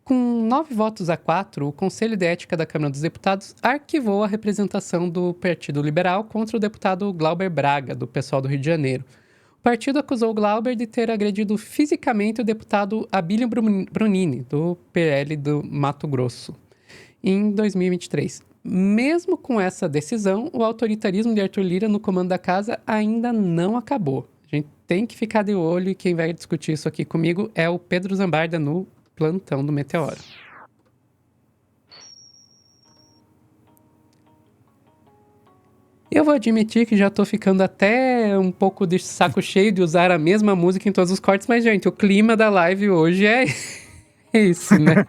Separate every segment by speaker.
Speaker 1: Com 9 votos a 4, o Conselho de Ética da Câmara dos Deputados arquivou a representação do Partido Liberal contra o deputado Glauber Braga, do PSOL do Rio de Janeiro. O partido acusou Glauber de ter agredido fisicamente o deputado Abílio Brunini, do PL do Mato Grosso, em 2023. Mesmo com essa decisão, o autoritarismo de Arthur Lira no comando da casa ainda não acabou. A gente tem que ficar de olho e quem vai discutir isso aqui comigo é o Pedro Zambarda no plantão do Meteoro. Eu vou admitir que já tô ficando até um pouco de saco cheio de usar a mesma música em todos os cortes, mas, gente, o clima da live hoje é isso, né?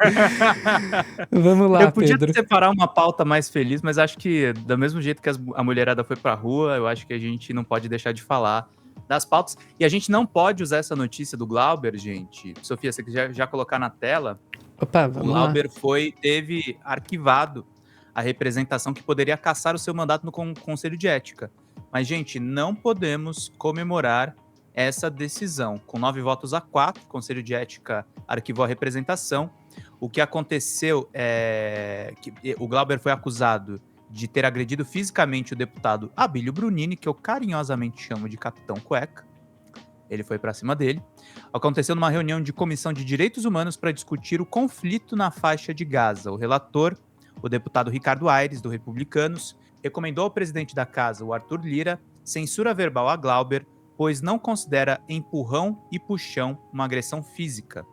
Speaker 1: Vamos lá,
Speaker 2: Eu podia
Speaker 1: Pedro.
Speaker 2: separar uma pauta mais feliz, mas acho que, do mesmo jeito que a mulherada foi pra rua, eu acho que a gente não pode deixar de falar das pautas. E a gente não pode usar essa notícia do Glauber, gente. Sofia, você quiser já colocar na tela?
Speaker 1: Opa,
Speaker 2: O
Speaker 1: vamos lá.
Speaker 2: Glauber teve arquivado a representação que poderia cassar o seu mandato no Conselho de Ética. Mas, gente, não podemos comemorar essa decisão. Com 9 votos a 4, o Conselho de Ética arquivou a representação. O que aconteceu é que o Glauber foi acusado de ter agredido fisicamente o deputado Abílio Brunini, que eu carinhosamente chamo de Capitão Cueca. Ele foi para cima dele. Aconteceu numa reunião de comissão de direitos humanos para discutir o conflito na faixa de Gaza. O relator, o deputado Ricardo Aires, do Republicanos, recomendou ao presidente da casa, o Arthur Lira, censura verbal a Glauber, pois não considera empurrão e puxão uma agressão física.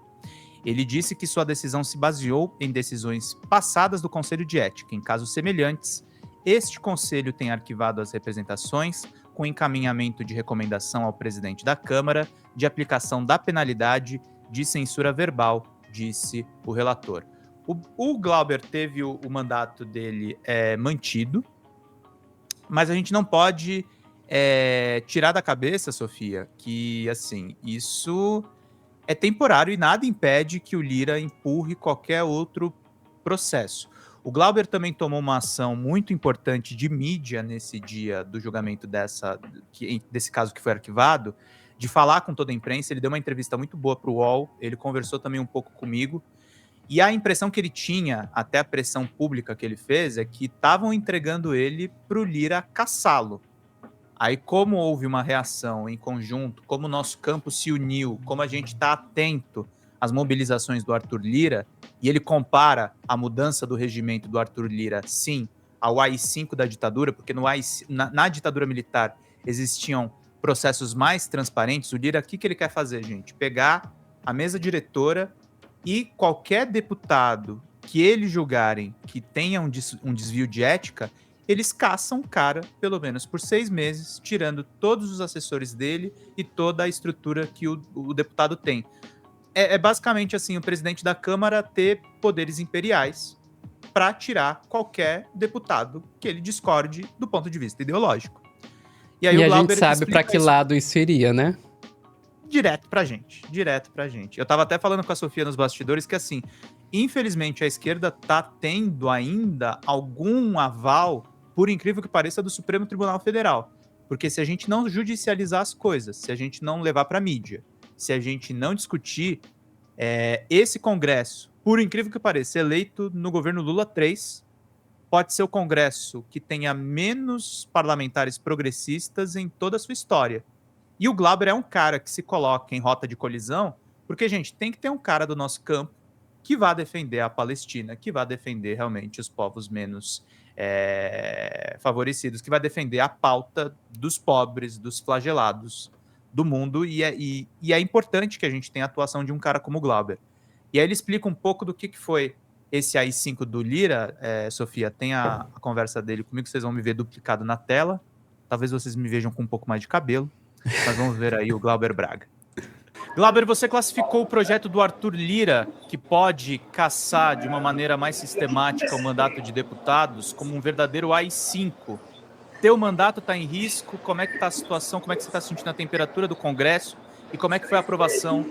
Speaker 2: Ele disse que sua decisão se baseou em decisões passadas do Conselho de Ética. Em casos semelhantes, este conselho tem arquivado as representações com encaminhamento de recomendação ao presidente da Câmara de aplicação da penalidade de censura verbal, disse o relator. O Glauber teve o mandato dele mantido, mas a gente não pode tirar da cabeça, Sofia, que assim, isso é temporário e nada impede que o Lira empurre qualquer outro processo. O Glauber também tomou uma ação muito importante de mídia nesse dia do julgamento desse caso que foi arquivado, de falar com toda a imprensa. Ele deu uma entrevista muito boa para o UOL, ele conversou também um pouco comigo, e a impressão que ele tinha, até a pressão pública que ele fez, é que estavam entregando ele para o Lira caçá-lo. Aí, como houve uma reação em conjunto, como o nosso campo se uniu, como a gente está atento às mobilizações do Arthur Lira, e ele compara a mudança do regimento do Arthur Lira, sim, ao AI-5 da ditadura, porque na ditadura militar existiam processos mais transparentes. O Lira, o que ele quer fazer, gente? Pegar a mesa diretora e qualquer deputado que eles julgarem que tenha um desvio de ética, eles caçam o cara, pelo menos por 6 meses, tirando todos os assessores dele e toda a estrutura que o deputado tem. É basicamente assim, o presidente da Câmara ter poderes imperiais para tirar qualquer deputado que ele discorde do ponto de vista ideológico.
Speaker 1: E aí a gente sabe para que lado isso iria, né?
Speaker 2: Direto pra gente. Eu tava até falando com a Sofia nos bastidores que, assim, infelizmente a esquerda tá tendo ainda algum aval, por incrível que pareça, do Supremo Tribunal Federal. Porque se a gente não judicializar as coisas, se a gente não levar pra mídia, se a gente não discutir, esse Congresso, por incrível que pareça, eleito no governo Lula 3, pode ser o Congresso que tenha menos parlamentares progressistas em toda a sua história. E o Glauber é um cara que se coloca em rota de colisão, porque, gente, tem que ter um cara do nosso campo que vá defender a Palestina, que vá defender realmente os povos menos favorecidos, que vai defender a pauta dos pobres, dos flagelados do mundo, e é importante que a gente tenha a atuação de um cara como o Glauber. E aí ele explica um pouco do que foi esse AI-5 do Lira. Sofia, tem a conversa dele comigo, vocês vão me ver duplicado na tela, talvez vocês me vejam com um pouco mais de cabelo, mas vamos ver aí o Glauber Braga. Glauber, você classificou o projeto do Arthur Lira, que pode caçar de uma maneira mais sistemática o mandato de deputados, como um verdadeiro AI-5. Teu mandato está em risco? Como é que está a situação? Como é que você está sentindo a temperatura do Congresso? E como é que foi a aprovação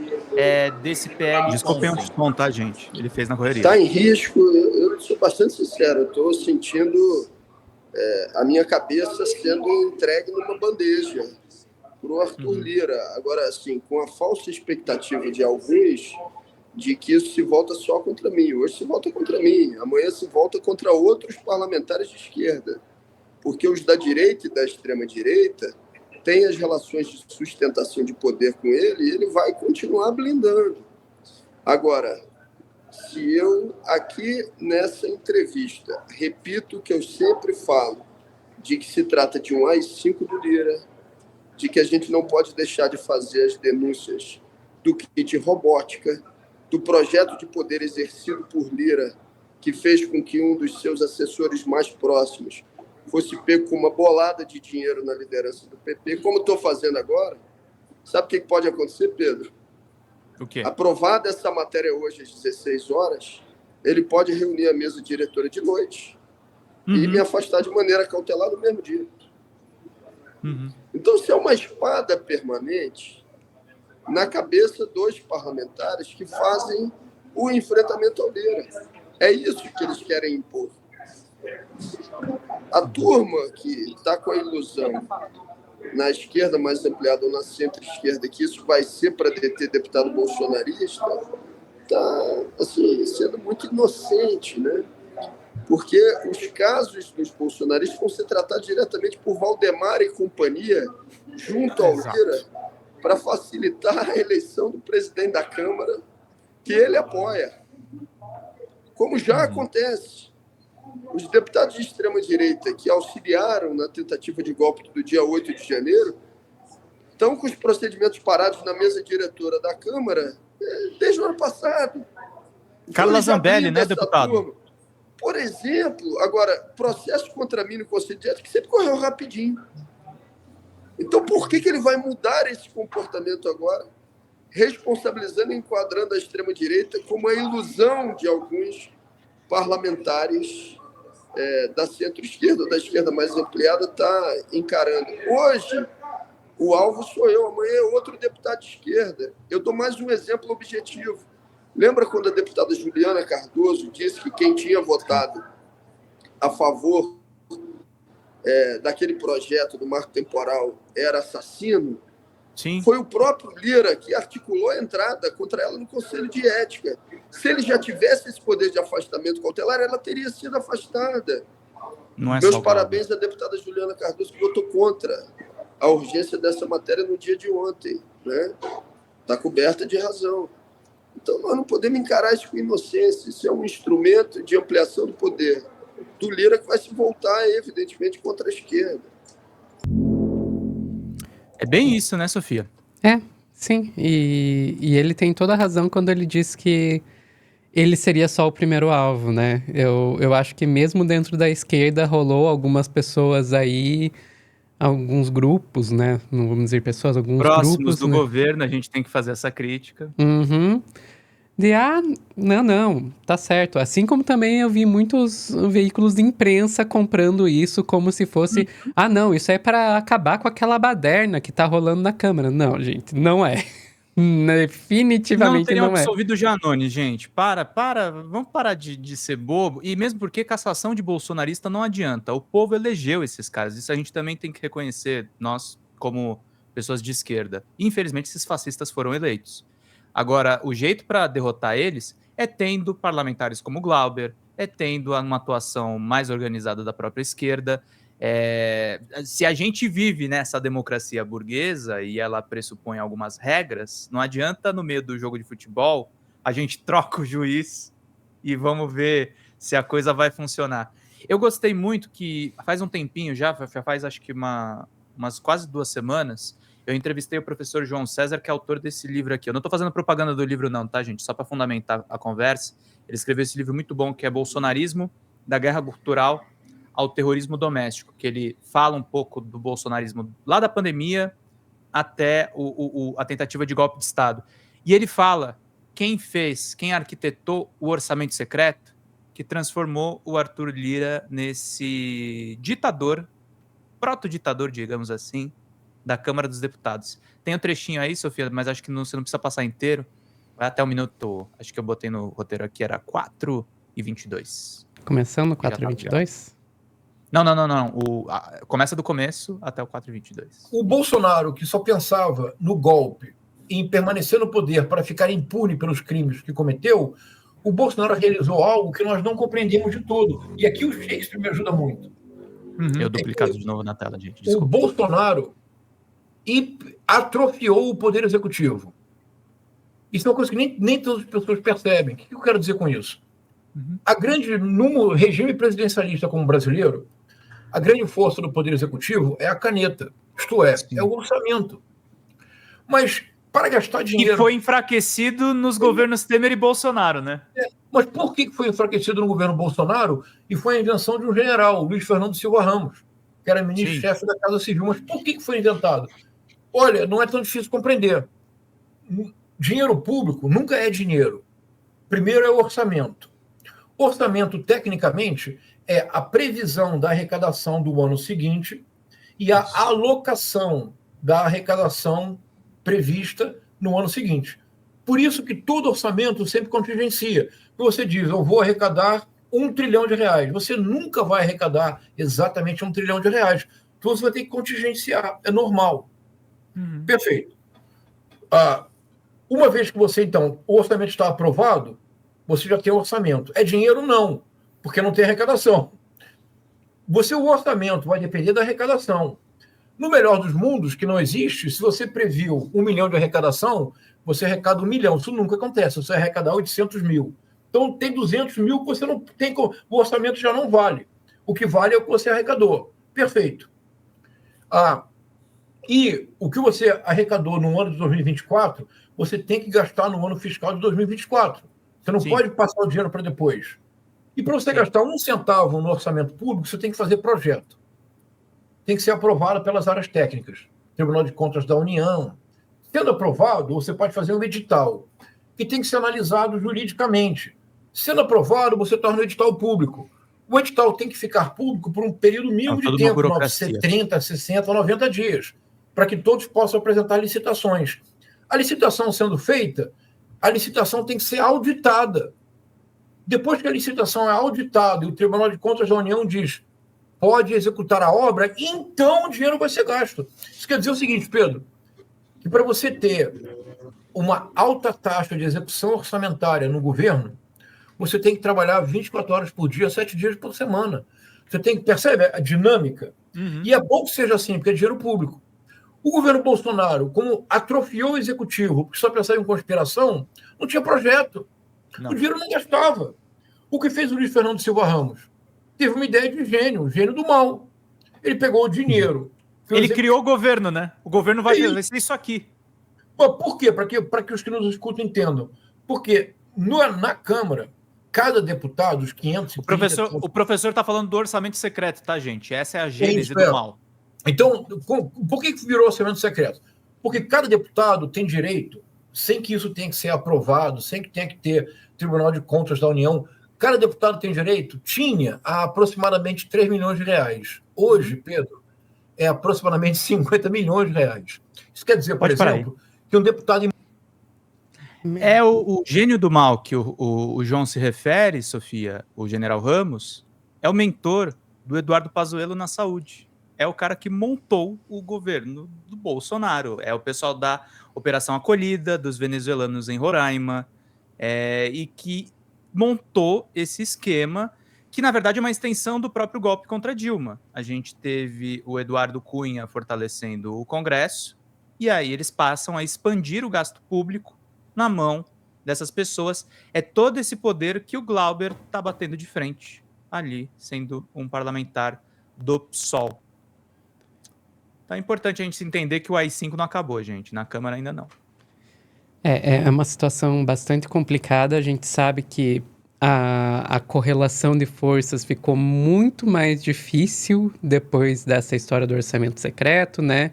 Speaker 2: desse PL? Desculpem o som, tá, gente? Ele fez na correria.
Speaker 3: Está em risco. Eu sou bastante sincero. Eu estou sentindo a minha cabeça sendo entregue numa bandeja para o Arthur Lira. Agora, assim, com a falsa expectativa de alguns de que isso se volta só contra mim. Hoje se volta contra mim, amanhã se volta contra outros parlamentares de esquerda, porque os da direita e da extrema-direita têm as relações de sustentação de poder com ele e ele vai continuar blindando. Agora, se eu aqui nessa entrevista repito o que eu sempre falo, de que se trata de um AI-5 do Lira, de que a gente não pode deixar de fazer as denúncias do kit robótica, do projeto de poder exercido por Lira, que fez com que um dos seus assessores mais próximos fosse pego com uma bolada de dinheiro na liderança do PP, como estou fazendo agora. Sabe o que pode acontecer, Pedro?
Speaker 2: O quê?
Speaker 3: Aprovada essa matéria hoje às 16 horas, ele pode reunir a mesa diretora de noite e me afastar de maneira cautelar no mesmo dia. Então, isso é uma espada permanente na cabeça dos parlamentares que fazem o enfrentamento ao Lira. É isso que eles querem impor. A turma que está com a ilusão na esquerda mais ampliada ou na centro-esquerda que isso vai ser para deter deputado bolsonarista está assim, sendo muito inocente, né? Porque os casos dos bolsonaristas vão ser tratados diretamente por Valdemar e companhia junto ao Lira para facilitar a eleição do presidente da Câmara que ele apoia. Como já acontece. Os deputados de extrema-direita que auxiliaram na tentativa de golpe do dia 8 de janeiro estão com os procedimentos parados na mesa diretora da Câmara desde o ano passado.
Speaker 2: Carla Zambelli, né, deputado?
Speaker 3: Turma. Por exemplo, agora, processo contra mim no Conselho de Ética sempre correu rapidinho. Então, por que ele vai mudar esse comportamento agora, responsabilizando e enquadrando a extrema-direita como a ilusão de alguns parlamentares da centro-esquerda, da esquerda mais ampliada, está encarando? Hoje, o alvo sou eu, amanhã é outro deputado de esquerda. Eu dou mais um exemplo objetivo. Lembra quando a deputada Juliana Cardoso disse que quem tinha votado a favor daquele projeto do marco temporal era assassino?
Speaker 2: Sim.
Speaker 3: Foi o próprio Lira que articulou a entrada contra ela no Conselho de Ética. Se ele já tivesse esse poder de afastamento cautelar, ela teria sido afastada. Meus parabéns à deputada Juliana Cardoso, que votou contra a urgência dessa matéria no dia de ontem. Né? Está coberta de razão. Então, nós não podemos encarar isso com inocência. Isso é um instrumento de ampliação do poder do Lira que vai se voltar, evidentemente, contra a esquerda.
Speaker 2: É bem isso, né, Sofia?
Speaker 1: Sim. E ele tem toda a razão quando ele diz que ele seria só o primeiro alvo, né? Eu acho que mesmo dentro da esquerda rolou algumas pessoas aí, alguns grupos, né? Não vamos dizer pessoas, alguns
Speaker 2: próximos
Speaker 1: grupos,
Speaker 2: do
Speaker 1: né?
Speaker 2: governo, a gente tem que fazer essa crítica.
Speaker 1: Não, tá certo. Assim como também eu vi muitos veículos de imprensa comprando isso como se fosse, não, isso é para acabar com aquela baderna que tá rolando na Câmara. Não, gente, não é. Definitivamente
Speaker 2: não teriam
Speaker 1: não é.
Speaker 2: absolvido o Giannone, gente. Vamos parar de ser bobo. E mesmo porque cassação de bolsonarista não adianta. O povo elegeu esses caras. Isso a gente também tem que reconhecer, nós, como pessoas de esquerda. Infelizmente, esses fascistas foram eleitos. Agora, o jeito para derrotar eles é tendo parlamentares como Glauber, é tendo uma atuação mais organizada da própria esquerda. Se a gente vive nessa democracia burguesa e ela pressupõe algumas regras, não adianta no meio do jogo de futebol a gente troca o juiz e vamos ver se a coisa vai funcionar. Eu gostei muito que faz um tempinho já faz acho que umas quase 2 semanas, eu entrevistei o professor João César, que é autor desse livro aqui. Eu não estou fazendo propaganda do livro não, tá, gente? Só para fundamentar a conversa. Ele escreveu esse livro muito bom, que é Bolsonarismo, da Guerra Cultural ao Terrorismo Doméstico, que ele fala um pouco do bolsonarismo lá da pandemia até a tentativa de golpe de Estado. E ele fala quem arquitetou o orçamento secreto que transformou o Arthur Lira nesse ditador, proto-ditador, digamos assim, da Câmara dos Deputados. Tem um trechinho aí, Sofia, mas acho que você não precisa passar inteiro. Vai até o minuto, acho que eu botei no roteiro aqui, era 4:22.
Speaker 1: Começando 4:22?
Speaker 2: Não. Começa do começo até o 4:22.
Speaker 4: O Bolsonaro, que só pensava no golpe em permanecer no poder para ficar impune pelos crimes que cometeu, o Bolsonaro realizou algo que nós não compreendemos de todo. E aqui o Shakespeare me ajuda muito.
Speaker 2: Eu duplicado de novo na tela, gente.
Speaker 4: O
Speaker 2: Desculpa.
Speaker 4: Bolsonaro atrofiou o poder executivo. Isso é uma coisa que nem todas as pessoas percebem. O que eu quero dizer com isso? No regime presidencialista como brasileiro, a grande força do poder executivo é a caneta, isto é, é o orçamento. Mas para gastar dinheiro...
Speaker 2: E foi enfraquecido nos governos Temer e Bolsonaro, né?
Speaker 4: Mas por que foi enfraquecido no governo Bolsonaro? E foi a invenção de um general, Luiz Fernando Silva Ramos, que era ministro-chefe da Casa Civil. Mas por que foi inventado? Olha, não é tão difícil compreender. Dinheiro público nunca é dinheiro. Primeiro é o orçamento. Orçamento, tecnicamente, é a previsão da arrecadação do ano seguinte e a alocação da arrecadação prevista no ano seguinte. Por isso que todo orçamento sempre contingencia. Você diz, eu vou arrecadar R$1 trilhão. Você nunca vai arrecadar exatamente R$1 trilhão. Então você vai ter que contingenciar. É normal. Perfeito. Uma vez que você, então, o orçamento está aprovado, você já tem o orçamento. É dinheiro? Não, porque não tem arrecadação. O orçamento vai depender da arrecadação. No melhor dos mundos, que não existe, se você previu 1 milhão de arrecadação, você arrecada 1 milhão. Isso nunca acontece, você vai arrecadar 800 mil. Então, tem 200 mil que você não tem... O orçamento já não vale. O que vale é o que você arrecadou. Perfeito. E o que você arrecadou no ano de 2024, você tem que gastar no ano fiscal de 2024. Você não pode passar o dinheiro para depois. E para você gastar 1 centavo no orçamento público, você tem que fazer projeto. Tem que ser aprovado pelas áreas técnicas. Tribunal de Contas da União. Sendo aprovado, você pode fazer um edital, que tem que ser analisado juridicamente. Sendo aprovado, você torna o edital público. O edital tem que ficar público por um período mínimo de tempo, 30, 60, 90 dias, para que todos possam apresentar licitações. A licitação sendo feita, a licitação tem que ser auditada. Depois que a licitação é auditada e o Tribunal de Contas da União diz pode executar a obra, então o dinheiro vai ser gasto. Isso quer dizer o seguinte, Pedro, que para você ter uma alta taxa de execução orçamentária no governo, você tem que trabalhar 24 horas por dia, 7 dias por semana. Você tem que, percebe a dinâmica? E é bom que seja assim, porque é dinheiro público. O governo Bolsonaro, como atrofiou o executivo, porque só pensava em conspiração, não tinha projeto. Não. O dinheiro não gastava. O que fez o Luiz Fernando Silva Ramos? Teve uma ideia de gênio, o gênio do mal. Ele pegou o dinheiro.
Speaker 2: Ele criou o governo, né? O governo vai ser isso aqui.
Speaker 4: Por quê? Para que os que nos escutam entendam. Porque na Câmara, cada deputado, os 500...
Speaker 2: O professor está falando do orçamento secreto, tá, gente? Essa é a gênese do mal.
Speaker 4: Então, por que virou orçamento secreto? Porque cada deputado tem direito, sem que isso tenha que ser aprovado, sem que tenha que ter Tribunal de Contas da União, cada deputado tem direito, tinha aproximadamente R$3 milhões. Hoje, Pedro, é aproximadamente R$50 milhões. Isso quer dizer, por exemplo, que um deputado...
Speaker 2: É o gênio do mal que o João se refere, Sofia, o general Ramos, é o mentor do Eduardo Pazuello na saúde. É o cara que montou o governo do Bolsonaro. É o pessoal da Operação Acolhida, dos venezuelanos em Roraima, e que montou esse esquema, que na verdade é uma extensão do próprio golpe contra Dilma. A gente teve o Eduardo Cunha fortalecendo o Congresso, e aí eles passam a expandir o gasto público na mão dessas pessoas. É todo esse poder que o Glauber está batendo de frente ali, sendo um parlamentar do PSOL. Então é importante a gente entender que o AI-5 não acabou, gente. Na Câmara ainda não.
Speaker 1: É uma situação bastante complicada. A gente sabe que a correlação de forças ficou muito mais difícil depois dessa história do orçamento secreto, né?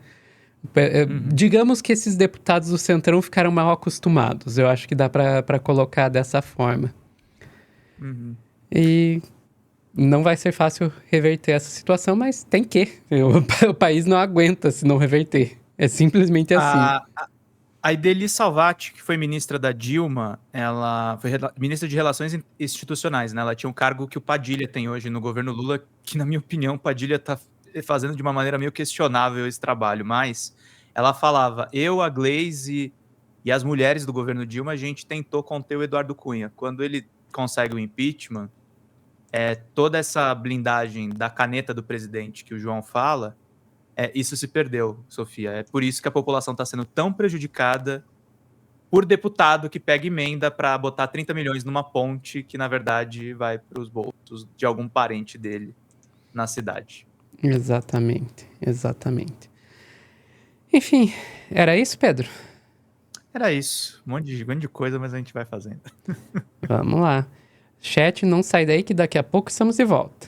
Speaker 1: Digamos que esses deputados do Centrão ficaram mal acostumados. Eu acho que dá para colocar dessa forma. E não vai ser fácil reverter essa situação, mas tem que. O país não aguenta se não reverter. É simplesmente assim.
Speaker 2: A Ideli Salvati, que foi ministra da Dilma, ela foi ministra de Relações Institucionais, né? Ela tinha um cargo que o Padilha tem hoje no governo Lula, que, na minha opinião, o Padilha está fazendo de uma maneira meio questionável esse trabalho, mas ela falava, eu, a Gleisi E as mulheres do governo Dilma, a gente tentou conter o Eduardo Cunha. Quando ele consegue o impeachment, toda essa blindagem da caneta do presidente que o João fala, isso se perdeu, Sofia. É por isso que a população está sendo tão prejudicada por deputado que pega emenda para botar 30 milhões numa ponte que, na verdade, vai para os bolsos de algum parente dele na cidade.
Speaker 1: Exatamente. Enfim, era isso, Pedro?
Speaker 2: Era isso. Um monte de coisa, mas a gente vai fazendo.
Speaker 1: Vamos lá. Chat, não sai daí que daqui a pouco estamos de volta.